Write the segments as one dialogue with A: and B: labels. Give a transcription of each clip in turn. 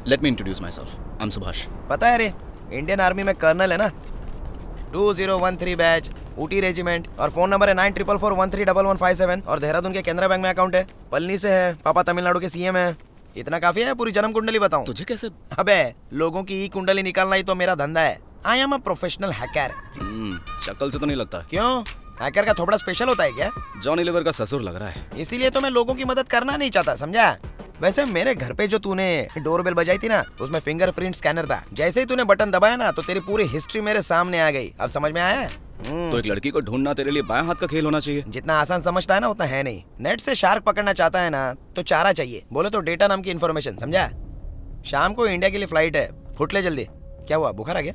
A: Let me introduce my self, I am Subhash.
B: पता है रे, इंडियन आर्मी में कर्नल है ना, 2013 बैच, ऊटी रेजिमेंट, और फोन नंबर है 9444131157, और देहरादून के केनरा बैंक में अकाउंट है, पलनी से है, पापा तमिलनाडु के सीएम है। इतना काफी है, पूरी जन्म कुंडली बताऊं
A: तुझे कैसे?
B: अबे लोगों की ई कुंडली निकालना ही तो मेरा धंधा है। I am a professional hacker.
A: शक्ल से तो नहीं लगता।
B: क्यों, हैकर का थोड़ा स्पेशल होता है क्या?
A: जॉनी लीवर का ससुर लग रहा है।
B: इसीलिए तो मैं लोगों की मदद करना नहीं चाहता, समझा? वैसे मेरे घर पे जो तूने डोरबेल बजाई थी ना, उसमें फिंगरप्रिंट स्कैनर था। जैसे ही तूने बटन दबाया ना, तो तेरी पूरी हिस्ट्री मेरे सामने आ गई। अब समझ में आया?
A: तो एक लड़की को ढूंढना तेरे लिए बाएं हाथ का खेल होना चाहिए।
B: जितना आसान समझता है ना, उतना है नहीं। नेट से शार्क पकड़ना चाहता है ना, तो चारा चाहिए। बोले तो डेटा नाम की इन्फॉर्मेशन, समझा? शाम को इंडिया के लिए फ्लाइट है, फुट ले जल्दी। क्या हुआ, बुखार आ गया?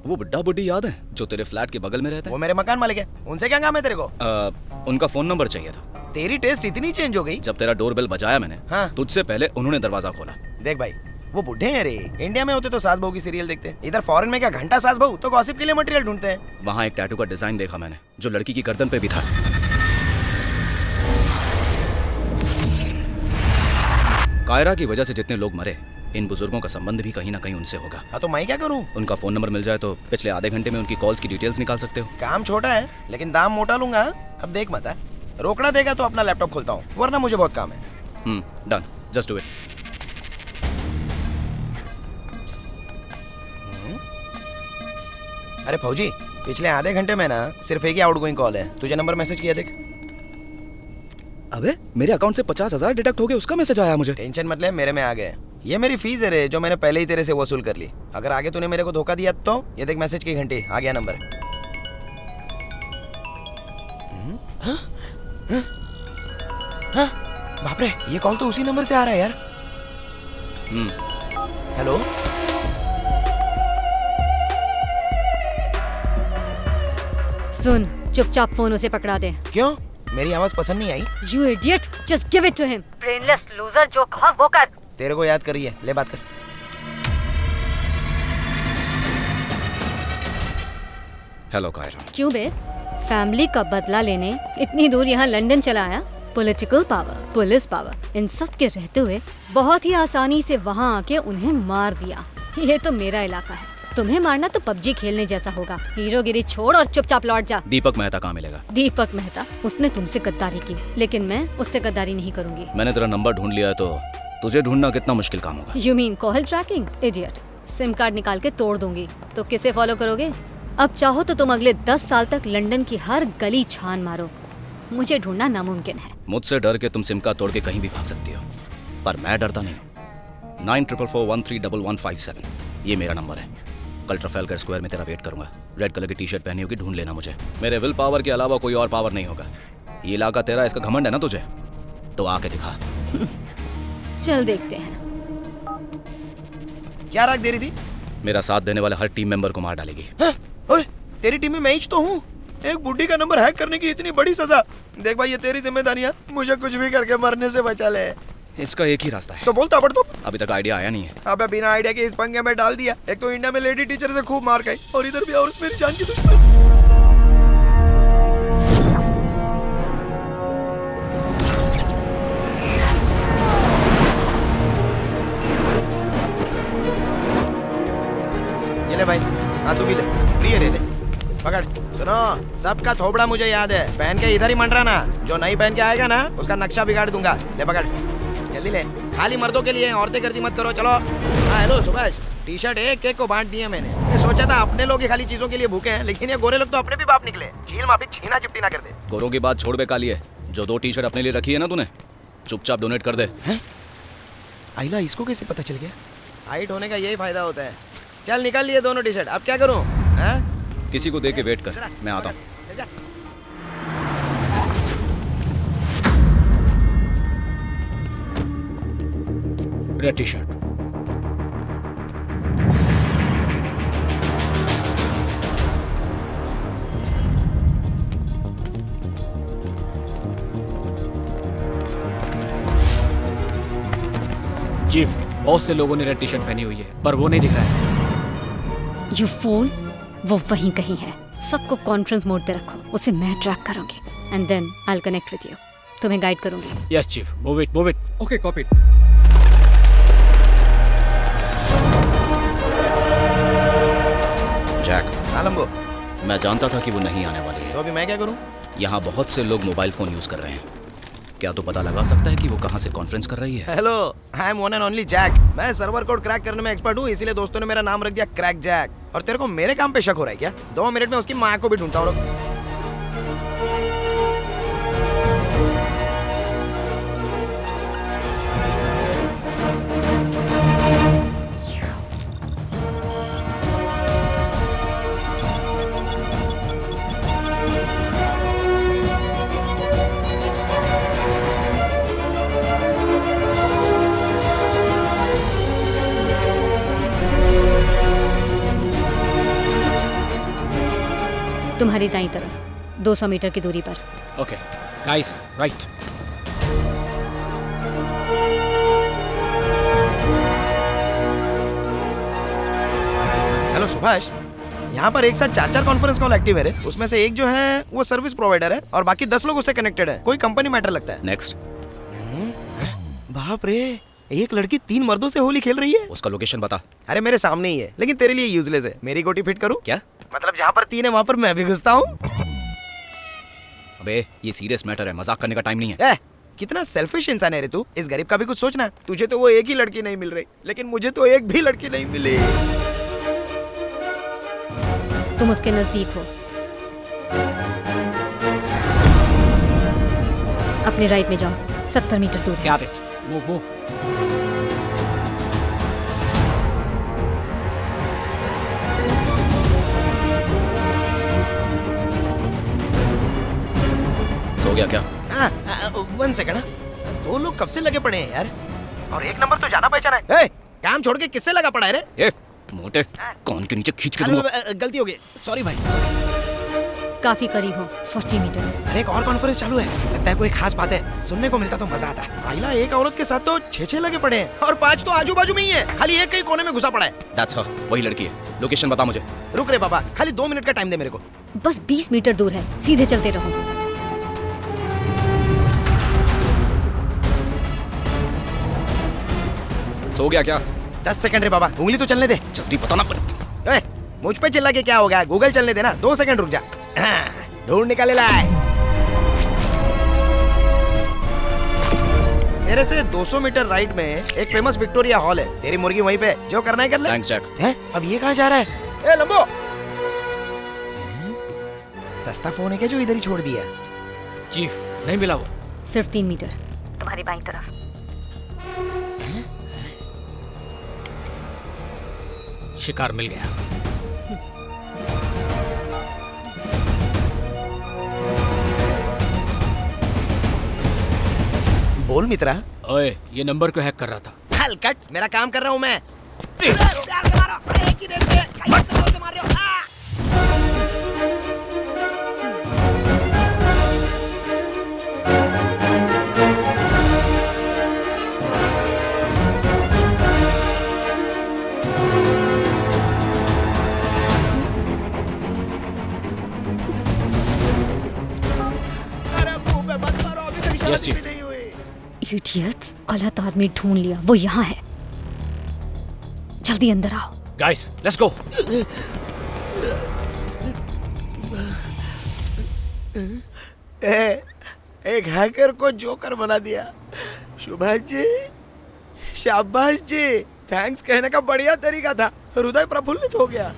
A: वो बुड्ढा बुड्ढी याद है जो तेरे फ्लैट के बगल में रहते हैं?
B: वो मेरे मकान मालिक है, उनसे क्या काम है तेरे को?
A: उनका फोन नंबर चाहिए था।
B: तेरी टेस्ट इतनी चेंज हो गई?
A: जब तेरा डोरबेल बजाया मैंने,
B: हाँ।
A: तुझसे पहले उन्होंने दरवाजा खोला।
B: देख भाई, वो बुढ़े हैं रे। इंडिया में होते तो सास बहू की सीरियल देखते, इधर फॉरेन में क्या घंटा सास बहू, तो गॉसिप के लिए मटेरियल ढूंढते हैं।
A: वहाँ एक टैटू का डिजाइन देखा मैंने, जो लड़की की गर्दन पे भी था। कायरा की वजह से जितने लोग मरे, इन बुजुर्गों का संबंध भी कहीं ना कहीं उनसे होगा।
B: हाँ, तो मैं क्या करूँ?
A: उनका फोन नंबर मिल जाए तो पिछले आधे घंटे में उनकी कॉल्स की डिटेल्स निकाल सकते हो।
B: काम छोटा है, लेकिन दाम मोटा लूंगा। अब देख मत, रोकड़ा देगा तो अपना लैपटॉप खोलता हूँ, वरना मुझे बहुत काम है।
A: Done, just do it.
B: अरे फौजी, पिछले आधे घंटे में ना सिर्फ एक ही आउटगोइंग कॉल है। तुझे नंबर मैसेज किया, देख।
A: अबे मेरे अकाउंट से 50,000 डिडक्ट हो गए, उसका मैसेज आया मुझे।
B: टेंशन मत ले, मेरे में आ गए। ये मेरी फीस है रे, जो मैंने पहले ही तेरे से वसूल कर ली। अगर आगे तूने मेरे को धोखा दिया तो ये देख, मैसेज की घंटी, आ गया नंबर। बाप रे, ये कॉल तो उसी नंबर से आ रहा है यार। हेलो,
C: सुन, चुपचाप फोन उसे पकड़ा दे।
B: क्यों? मेरी आवाज पसंद नहीं आई?
C: You idiot, just give it to him. Brainless loser, जो कहा वो कर।
B: तेरे को याद करिए, ले बात कर।
A: हेलो कायरा।
C: क्यों बे? फैमिली का बदला लेने इतनी दूर यहाँ लंदन चला आया? पॉलिटिकल पावर, पुलिस पावर, इन सब के रहते हुए बहुत ही आसानी से वहाँ आके उन्हें मार दिया। ये तो मेरा इलाका है, तुम्हें मारना तो पबजी खेलने जैसा होगा। हीरोगिरी छोड़ और चुपचाप लौट जा।
A: दीपक मेहता कहाँ मिलेगा?
C: दीपक मेहता, उसने तुमसे गद्दारी की, लेकिन मैं उससे गद्दारी नहीं करूंगी।
A: मैंने तेरा नंबर ढूंढ लिया है, तो तुझे ढूंढना कितना मुश्किल काम होगा?
C: You mean call tracking? Idiot, SIM card निकाल के तोड़ दूंगी। तो किसे फॉलो करोगे? अब चाहो तो तुम अगले 10 साल तक लंदन की हर गली छान मारो, मुझे ढूंढना नामुमकिन है।
A: मुझसे डर के तुम सिम कार्ड तोड़ के कहीं भी भाग सकती हो, पर मैं डरता नहीं हूँ। 9444131157 ये मेरा नंबर है। कल ट्रफेलगर स्क्वायर में तेरा वेट करूंगा। रेड कलर की टी शर्ट पहनी होगी, ढूंढ लेना मुझे। मेरे विल पावर के अलावा कोई और पावर नहीं होगा। ये इलाका तेरा, इसका घमंड है ना तुझे? तो आके दिखा।
C: चल देखते हैं।
B: क्या राग दे रही थी?
A: मेरा साथ देने वाले हर टीम मेंबर को मार डालेगी।
B: ओए, तेरी टीम में मैं ही तो हूँ। एक बुड्ढी का नंबर हैक करने की इतनी बड़ी सजा। देख भाई, ये तेरी जिम्मेदारी है, मुझे कुछ भी करके मरने से बचा ले।
A: इसका एक ही रास्ता है।
B: तो बोलता पड़ तो।
A: अभी तक आइडिया आया नहीं है।
B: अबे बिना आइडिया के इस पंगे में डाल दिया। एक तो इंडिया में लेडी टीचर से खूब मार खाई, और इधर भी और मेरी जान की दुश्मन। ये ले भाई, हाँ तू भी ले, प्रिय ले ले, पकड़। सुनो, सबका थोबड़ा मुझे याद है। पहन के इधर ही मंडराना, जो नहीं पहन के आएगा ना, उसका नक्शा बिगाड़ दूंगा। ले पकड़, जल्दी ले। खाली मर्दों के लिए, औरतें गर्दी मत करो। चलो। हाँ हेलो सुभाष, टी शर्ट एक एक को बांट दिए मैंने। मैं सोचा था अपने लोग ही खाली चीजों के लिए भूखे हैं, लेकिन ये गोरे लोग तो अपने भी बाप निकले। चील माफी छीना चिपटी ना कर दे।
A: गोरों की बात छोड़ बे कालिए, जो 2 टी शर्ट अपने लिए रखी है ना तूने, चुपचाप डोनेट कर दे।
B: आइला, इसको कैसे पता चल गया? हाइट होने का यही फायदा होता है। चल निकाल लिए दोनों टी शर्ट, अब क्या करूँ?
A: किसी को दे के वेट कर, मैं आता हूँ।
D: Red T shirt. चीफ, बहुत से लोगों ने रेड टी शर्ट पहनी हुई है, पर वो नहीं दिख रहा है।
C: यू फूल, वो वहीं कहीं है। सबको कॉन्फ्रेंस मोड पे रखो, उसे मैं ट्रैक करूंगी, and then I will connect with you. तुम्हें गाइड करूंगी।
D: Yes chief, move it move it.
E: Okay, copy it.
B: Lambo,
A: मैं जानता था कि वो नहीं आने वाली
B: तो
A: है।
B: अभी मैं क्या करूं?
A: यहाँ बहुत से लोग मोबाइल फोन यूज कर रहे हैं। क्या तो पता लगा सकता है कि वो कहाँ से कॉन्फ्रेंस कर रही है?
B: Hello, I am one and only Jack. मैं सर्वर कोड क्रैक करने में एक्सपर्ट हूँ, इसीलिए दोस्तों ने मेरा नाम रख दिया क्रैक जैक। और तेरे को मेरे काम पे शक हो रहा है क्या? 2 मिनट में उसकी माँ को भी ढूंढता हूँ।
C: तुम्हारी दाईं तरफ 200 मीटर की दूरी पर।
D: Okay guys, right.
B: Hello Subhash, यहाँ पर एक साथ 4 कॉन्फ्रेंस कॉल एक्टिव है रे। उसमें से एक जो है वो सर्विस प्रोवाइडर है और बाकी 10 लोग उससे कनेक्टेड है। कोई कंपनी मैटर लगता है।
A: नेक्स्ट।
B: बाप रे, एक लड़की 3 मर्दों से होली खेल रही है।
A: उसका लोकेशन बता।
B: अरे मेरे सामने ही है, लेकिन तेरे लिए यूजलेस है। मेरी गोटी फिट करूँ?
A: क्या?
B: मतलब जहाँ पर 3 है वहाँ पर मैं भी घुसता हूँ।
A: अबे ये सीरियस मैटर है, मजाक करने का टाइम नहीं है।
B: कितना सेल्फिश इंसान है रे तू। इस गरीब का भी कुछ सोचना। तुझे तो वो एक ही लड़की नहीं मिल रही, लेकिन मुझे तो एक भी लड़की नहीं मिली।
C: तुम उसके नजदीक हो। अपने राइट में जाओ, 70 मीटर दूर है।
D: क्या रे? Move move.
A: सो गया क्या?
B: 1 सेकंड। 2 लोग कब से लगे पड़े हैं यार, और एक नंबर तो जाना पहचाना है। ए, काम छोड़ के किससे लगा पड़ा है रे?
A: ए, मोटे, कान के नीचे खींच के दूंगा।
B: गलती हो गई, सॉरी भाई, सॉरी।
C: काफी करीब हो, 40 मीटर्स।
B: अरे एक और कॉन्फ्रेंस चालू है, लगता है कोई खास बात है। सुनने को मिलता तो मजा आता। आइला एक औरत के साथ तो 6 लगे पड़े हैं और 5 तो आजू बाजू में ही है। खाली एक कहीं कोने में घुसा पड़ा है।
A: That's her, वही लड़की है। लोकेशन बता मुझे।
B: रुक रे बाबा, खाली 2 मिनट का टाइम दे मेरे को।
C: बस 20 मीटर दूर है, सीधे चलते रहो।
A: सो गया क्या?
B: 10 सेकंड रे बाबा, उंगली तो चलने दे।
A: जल्दी बताना पर।
B: ए, मुझ पे चिल्ला के क्या होगा? गूगल चलने देना। 2 सेकंड रुक जा। ढूंढ निकाले लाए। मेरे से 200 मीटर राइट में एक फेमस विक्टोरिया हॉल है। तेरी मुर्गी वहीं पे, जो करना है कर ले।
A: Thanks Jack.
B: हैं? अब ये कहाँ जा रहा है? ए लंबो, सस्ता फोन है क्या जो इधर ही छोड़ दिया?
D: चीफ, नहीं मिला वो।
C: सिर्फ 3 मीटर तुम्हारी बाईं तरफ।
D: शिकार मिल गया।
B: बोल मित्रा।
D: ओए, ये नंबर क्यों हैक कर रहा था?
B: हलकट, मेरा काम कर रहा हूँ मैं।
D: Yes, chief.
C: इडियट्स, गलत आदमी ढूंढ लिया। वो यहाँ है, जल्दी अंदर आओ।
D: Guys, let's go.
B: एक हैकर को जोकर बना दिया। सुभाष जी, शाबाश जी, थैंक्स कहने का बढ़िया तरीका था। हृदय प्रफुल्लित हो गया।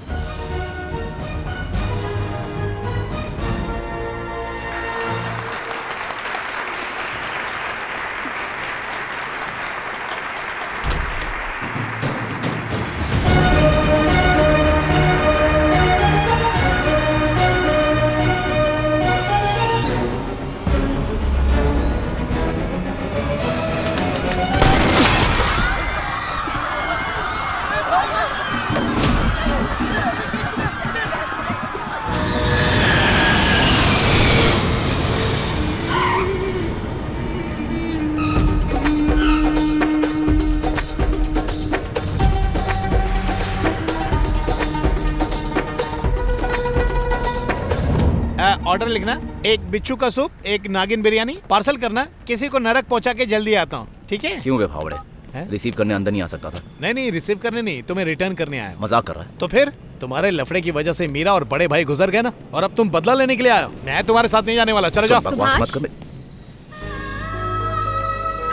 E: ऑर्डर लिखना, एक बिच्छू का सूप, एक नागिन बिरयानी पार्सल करना। किसी को नरक पहुंचा के जल्दी आता हूँ, ठीक है?
A: क्यों बे भावड़े,
E: हैं?
A: रिसीव करने अंदर नहीं आ सकता था।
E: नहीं नहीं, रिसीव करने नहीं, तुम्हें रिटर्न करने आया हूं।
A: मजाक कर रहा है।
E: तो फिर तुम्हारे लफड़े की वजह से मीरा और बड़े भाई गुजर गए ना, और अब तुम बदला लेने के लिए आए हो। मैं तुम्हारे साथ नहीं जाने वाला, चले जाओ।
A: बकवास मत कर।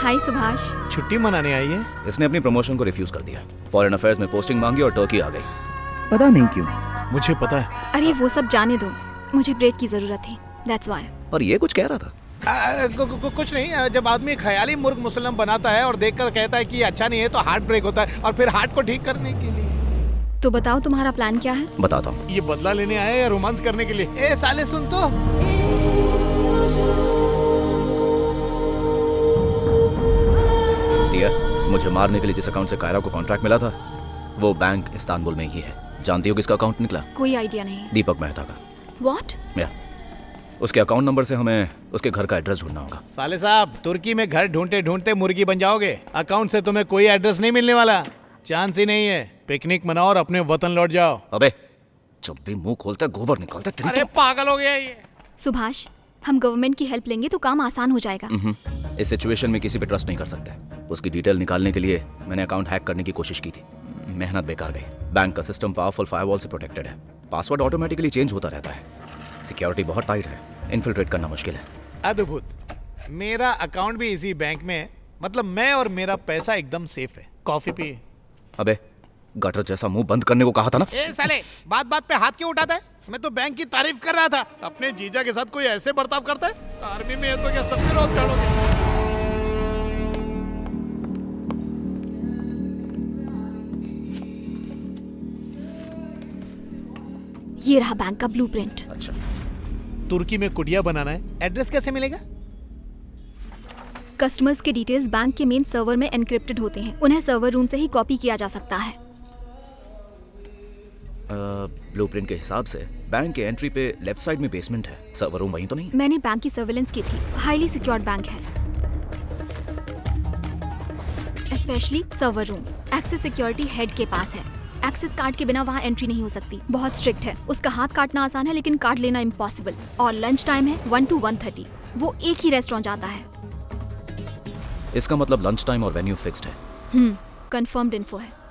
F: हाय सुभाष।
E: छुट्टी मनाने आई है।
A: इसने अपनी प्रमोशन को रिफ्यूज कर दिया, फॉरेन अफेयर्स में पोस्टिंग मांगी और टर्की आ गई।
G: पता नहीं क्यों।
E: मुझे पता है।
F: अरे वो सब जाने दो, मुझे ब्रेक की जरूरत थी, दैट्स व्हाई।
A: और ये कुछ कह रहा था।
E: कुछ नहीं, जब आदमी ख्याली मुर्ग मुसल्लम बनाता है और देखकर कहता है कि ये अच्छा नहीं है तो हार्ट ब्रेक होता है, और फिर हार्ट को ठीक करने के लिए।
F: तो बताओ तुम्हारा प्लान क्या है?
A: बताता हूँ।
E: ये बदला लेने आए या रोमांस करने के लिए? ए साले सुन तो।
A: डियर, मुझे मारने के लिए जिस अकाउंट से कायरा को कॉन्ट्रैक्ट मिला था वो बैंक इस्तांबुल में ही है। जानती हो किसका अकाउंट निकला?
F: कोई आइडिया नहीं।
A: दीपक मेहता का।
F: व्हाट?
A: या उसके अकाउंट नंबर से हमें उसके घर का एड्रेस ढूंढना होगा।
E: साले साहब, तुर्की में घर ढूंढते ढूंढते मुर्गी बन जाओगे। अकाउंट से तुम्हें कोई एड्रेस नहीं मिलने वाला, चांस ही नहीं है। पिकनिक मनाओ और अपने वतन लौट जाओ।
A: अबे जब भी मुंह खोलता है गोबर निकालता है।
E: अरे पागल हो गया ये।
F: सुभाष, हम गवर्नमेंट की हेल्प लेंगे तो काम आसान हो जाएगा।
A: इस सिचुएशन में किसी पे ट्रस्ट नहीं कर सकते। उसकी डिटेल निकालने के लिए मैंने अकाउंट हैक करने की कोशिश की थी, मेहनत बेकार गई। बैंक का सिस्टम पावरफुल फायरवॉल से प्रोटेक्टेड है, पासवर्ड ऑटोमेटिकली चेंज होता रहता है, सिक्योरिटी बहुत टाइट है, इन्फिल्ट्रेट करना मुश्किल है।
E: अद्भुत। मेरा अकाउंट भी इसी बैंक में है, मतलब मैं और मेरा पैसा एकदम सेफ है। कॉफी पिए।
A: अबे गटर जैसा मुंह बंद करने को कहा था ना।
E: ए साले, बात बात पे हाथ क्यों उठाता है? मैं तो बैंक की तारीफ कर रहा था। अपने जीजा के साथ कोई ऐसे बर्ताव करता है? आर्मी में है तो क्या सबके रोक चढ़ोगे?
F: ये रहा बैंक का ब्लूप्रिंट।
A: अच्छा,
E: तुर्की में कुटिया बनाना है, एड्रेस कैसे मिलेगा?
F: कस्टमर्स के डिटेल्स बैंक के मेन सर्वर में एनक्रिप्टेड होते हैं, उन्हें सर्वर रूम से ही कॉपी किया जा सकता है।
A: ब्लूप्रिंट के हिसाब से बैंक के एंट्री पे लेफ्ट साइड में बेसमेंट है, सर्वर रूम वहीं तो नहीं है?
F: मैंने बैंक की सर्वेलेंस की थी, हाईली सिक्योर्ड बैंक है, specially server room. Access security head के पास है, एक्सेस कार्ड के बिना वहाँ एंट्री नहीं हो सकती, बहुत स्ट्रिक्ट है। उसका हाथ काटना आसान है लेकिन कार्ड लेना इम्पॉसिबल। और लंच टाइम है 1 to 1:30, वो एक ही रेस्टोरेंट जाता है।
A: इसका मतलब लंच टाइम और वेन्यू फिक्स्ड है।
F: कंफर्म्ड इन्फो है।